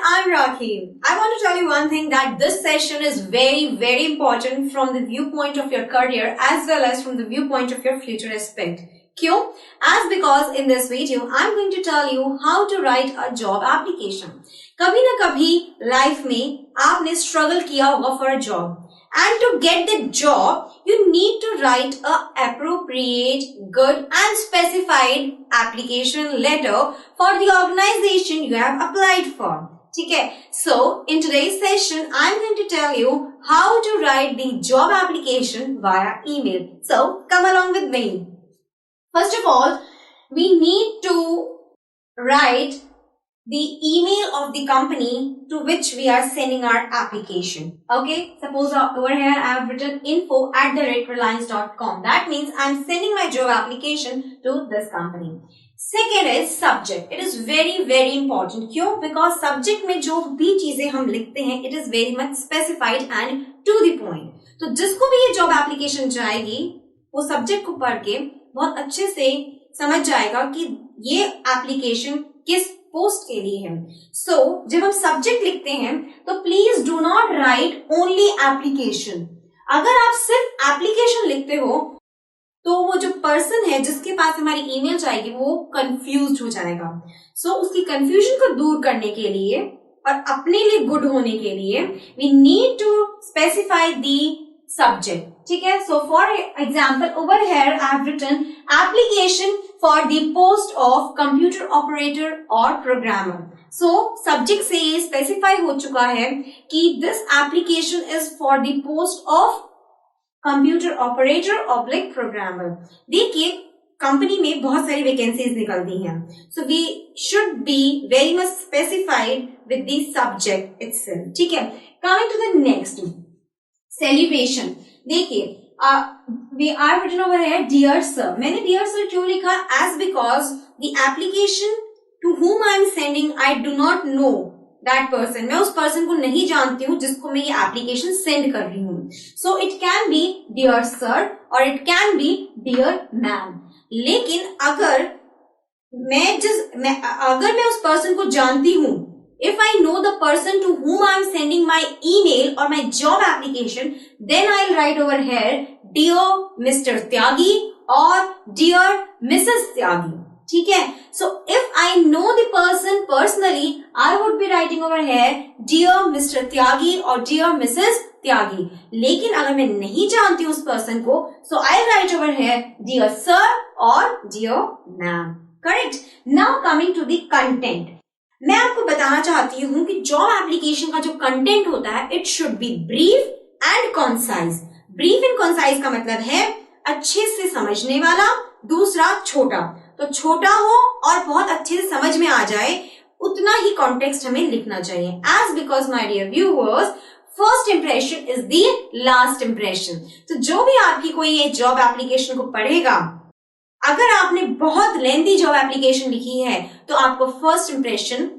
I'm Rakhi. I want to tell you one thing, that this session is very, very important from the viewpoint of your career as well as from the viewpoint of your future aspect. क्यों? As because in this video, I'm going to tell you how to write a job application. कभी ना कभी life में आपने struggle किया होगा for a job. And to get the job, you need to write a appropriate, good and specified application letter for the organization you have applied for. ठीक है? So, in today's session, I'm going to tell you how to write the job application via email. So, come along with me. First of all, we need to write the email of the company to which we are sending our application. Okay, suppose over here I have written info@reliance.com. That means I am sending my job application to this company. Second is subject. It is very, very important. क्यों? Because subject में जो भी चीजें हम लिखते हैं, it is very much specified and to the point. तो जिसको भी ये job application जाएगी, वो subject को पढ़ के बहुत अच्छे से समझ जाएगा कि ये application किस पोस्ट के लिए है. सो जब हम सब्जेक्ट लिखते हैं तो please do not right only application. अगर आप सिर्फ एप्लीकेशन लिखते हो तो वो जो पर्सन है जिसके पास हमारी ईमेल जाएगी वो कंफ्यूज हो जाएगा. सो उसकी कंफ्यूजन को दूर करने के लिए और अपने लिए गुड होने के लिए we need to specify the subject. ठीक है? So for example over here I have written application for the post of computer operator or programmer. So subject से ये specify हो चुका है कि this application is for the post of computer operator or programmer. देखिए company में बहुत सारी वैकेंसीज निकलती हैं. So we should be very much specified with the subject itself. ठीक है? Coming to the next, celebration. देखिए we are written over here dear sir. मैंने dear sir क्यों लिखा? As because the application to whom I am sending, I do not know that person. मैं उस person को नहीं जानती हूँ जिसको मैं ये application send कर रही हूँ. So it can be dear sir or it can be dear ma'am. लेकिन अगर मैं उस person को जानती हूँ, if I know the person to whom I am sending my email or my job application, then I'll write over here dear Mr. Tyagi or dear Mrs. Tyagi. ठीक है? So if I know the person personally, I would be writing over here dear Mr. Tyagi or dear Mrs. Tyagi. लेकिन अगर मैं नहीं जानती हूँ उस person को, so I'll write over here dear sir or dear ma'am. Correct? Now coming to the content. मैं आपको बताना चाहती हूँ कि जॉब एप्लीकेशन का जो कंटेंट होता है it should be brief and concise. Brief and concise का मतलब है अच्छे से समझने वाला, दूसरा छोटा. तो छोटा हो और बहुत अच्छे से समझ में आ जाए, उतना ही कॉन्टेक्स्ट हमें लिखना चाहिए. As because my dear viewers, first impression is the last impression. तो जो भी आपकी कोई ये जॉब एप्लीकेशन को पढ़ेगा, अगर आपने बहुत लेंथी जॉब एप्लीकेशन लिखी है तो आपको फर्स्ट इंप्रेशन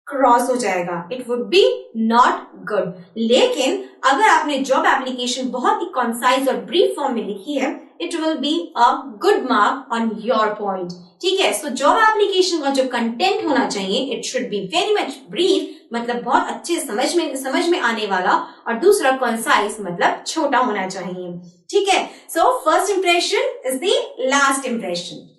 क्रॉस हो जाएगा. It would be not good. लेकिन अगर आपने जॉब एप्लीकेशन बहुत ही कंसाइज और ब्रीफ फॉर्म में लिखी है, it will be a good mark on your point. ठीक है? सो जॉब एप्लीकेशन का जो कंटेंट होना चाहिए, it should be very much brief, मतलब बहुत अच्छे समझ में आने वाला, और दूसरा कंसाइज मतलब छोटा होना चाहिए. ठीक है? So first impression is the last impression.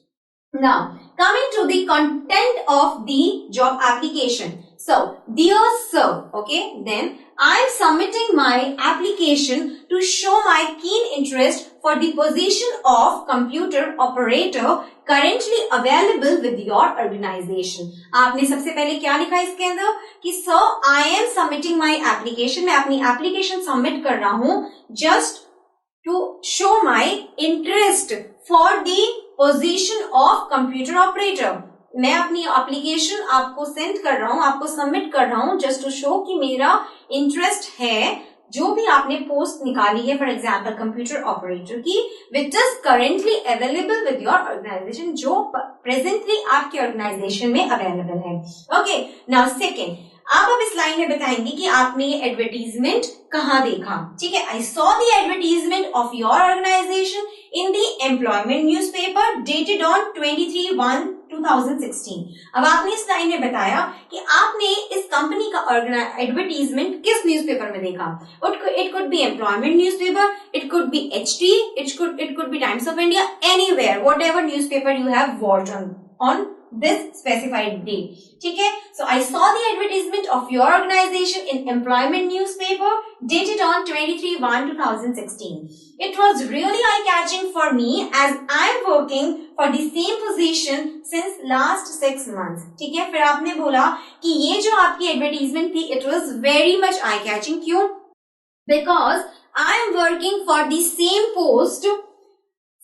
Now, coming to the content of the job application. So, dear sir, okay, then I am submitting my application to show my keen interest for the position of computer operator currently available with your organization. आपने सबसे पहले क्या लिखा इसके अंदर कि sir, I am submitting my application. मैं अपनी application submit कर रहा हूँ just to show my interest for the position of computer operator. मैं अपनी एप्लीकेशन आपको सेंड कर रहा हूँ, आपको सबमिट कर रहा हूँ जस्ट टू शो कि मेरा इंटरेस्ट है जो भी आपने पोस्ट निकाली है, फॉर एग्जाम्पल कंप्यूटर ऑपरेटर की, which is currently available with your organisation, जो प्रेजेंटली आपके ऑर्गेनाइजेशन में अवेलेबल है. ओके, नाउ सेकेंड, आप अब इस लाइन में बताएंगे कि आपने ये एडवर्टीजमेंट कहाँ देखा. ठीक है? I saw the advertisement of your organisation in the employment newspaper dated on 23/1 2016। अब आपने इस लाइन में बताया कि आपने इस कंपनी का एडवर्टीजमेंट किस न्यूज़पेपर में देखा। It could be employment newspaper, it could be HT, it could be Times of India, anywhere, whatever newspaper you have watched on this specified day. ठीक है, so I saw the advertisement of your organization in employment newspaper dated on 23/1/2016. It was really eye-catching for me as I am working for the same position since last 6 months. ठीक है, फिर आपने बोला कि ये जो आपकी एडवर्टीजमेंट थी it was very much eye-catching. क्यों? Because I am working for the same post,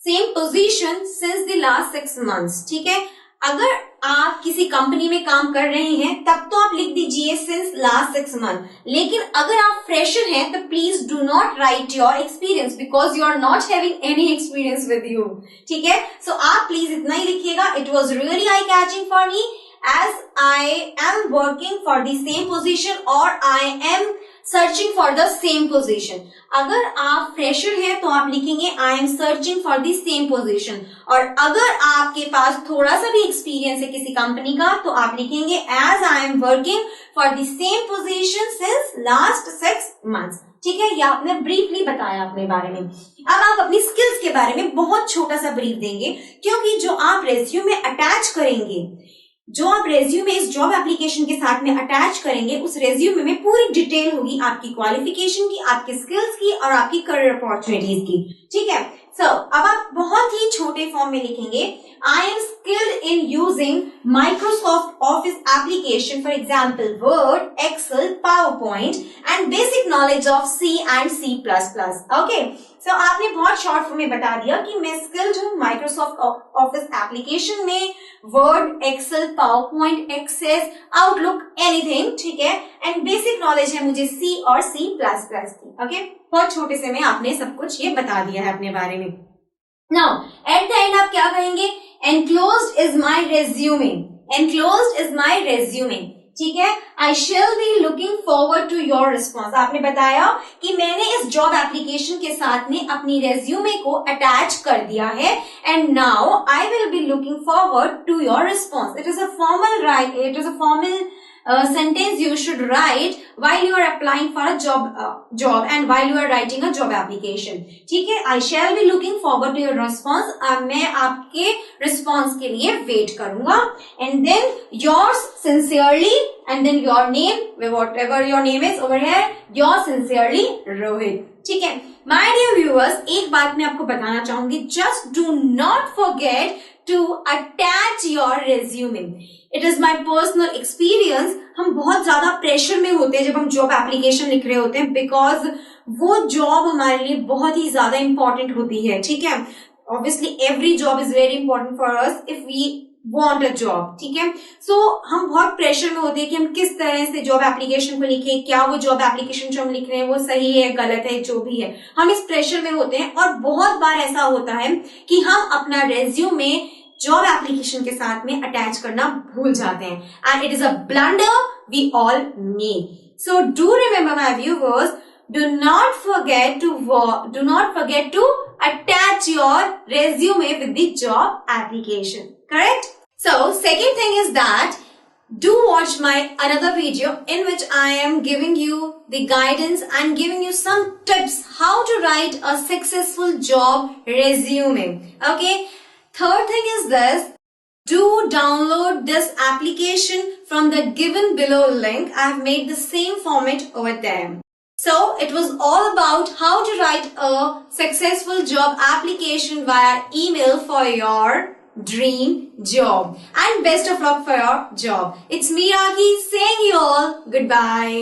same position since the last 6 months. ठीक है, अगर आप किसी कंपनी में काम कर रहे हैं तब तो आप लिख दीजिए सिंस लास्ट 6 मंथ, लेकिन अगर आप फ्रेशर हैं तो please do not write your experience because you are not having any experience with you. ठीक है, सो आप प्लीज इतना ही लिखिएगा. It was really eye catching for me as I am working for the same position or I am searching for the same position. अगर आप fresher हैं तो आप लिखेंगे I am searching for the same position, और अगर आपके पास थोड़ा सा भी एक्सपीरियंस है किसी कंपनी का तो आप लिखेंगे as I am working for the same position since last 6 months. ठीक है, ये आपने ब्रीफली बताया अपने बारे में. अब आप अपनी स्किल्स के बारे में बहुत छोटा सा ब्रीफ देंगे, क्योंकि जो आप रेज्यूमे अटैच करेंगे, जो आप रेज्यूमे इस जॉब एप्लीकेशन के साथ में अटैच करेंगे, उस रेज्यूमे में पूरी डिटेल होगी आपकी क्वालिफिकेशन की, आपके स्किल्स की और आपकी करियर अपॉर्चुनिटीज की. ठीक है, सो अब आप बहुत ही छोटे फॉर्म में लिखेंगे I am skilled in using Microsoft Office application, for example Word, Excel, PowerPoint and basic knowledge of C and C++. Okay, so आपने बहुत शॉर्ट फॉर्म में बता दिया कि मैं स्किल्ड हूँ माइक्रोसॉफ्ट ऑफिस एप्लीकेशन में, Word, Excel, PowerPoint, Access, Outlook, anything. ठीक है, एंड बेसिक नॉलेज है मुझे C और C++ की. ओके, बहुत छोटे से में आपने सब कुछ ये बता दिया है अपने बारे में. नाउ एट द एंड आप क्या कहेंगे? Enclosed is my resume. Enclosed is my resume. ठीक है, I shall be looking forward to your response. आपने बताया कि मैंने इस जॉब एप्लीकेशन के साथ में अपनी रेज्यूमे को अटैच कर दिया है, and now I will be looking forward to your response. It is a formal sentence you should write while you are applying for a job and while you are writing a job application. ठीक है, I shall be looking forward to your response. मैं आपके response के लिए wait करूंगा. And then yours sincerely and then your name, whatever your name is over here, yours sincerely Rohit. ठीक है, my dear viewers, एक बात मैं आपको बताना चाहूंगी. Just do not forget to attach your resume. It is my personal experience. हम बहुत ज्यादा प्रेशर में होते हैं जब हम जॉब एप्लीकेशन लिख रहे होते हैं, बिकॉज वो जॉब हमारे लिए बहुत ही ज्यादा इंपॉर्टेंट होती है. ठीक है, obviously every job is very important for us if we want a job. ठीक है, सो हम बहुत प्रेशर में होते हैं कि हम किस तरह से जॉब एप्लीकेशन को लिखें, क्या वो जॉब एप्लीकेशन जो हम लिख रहे हैं वो सही है, गलत है, जो भी है, हम इस प्रेशर में होते हैं. और बहुत बार ऐसा होता है कि हम अपना रेज्यूमे जॉब एप्लीकेशन के साथ में अटैच करना भूल जाते हैं, and it is a blunder we all make. So do remember my viewers, do not forget to attach your resume with the job application. Correct? So second thing is that do watch my another video in which I am giving you the guidance and giving you some tips how to write a successful job resume. Okay? Third thing is this, do download this application from the given below link. I have made the same format over there. So it was all about how to write a successful job application via email for your dream job. And best of luck for your job. It's me, Raki, saying you all goodbye.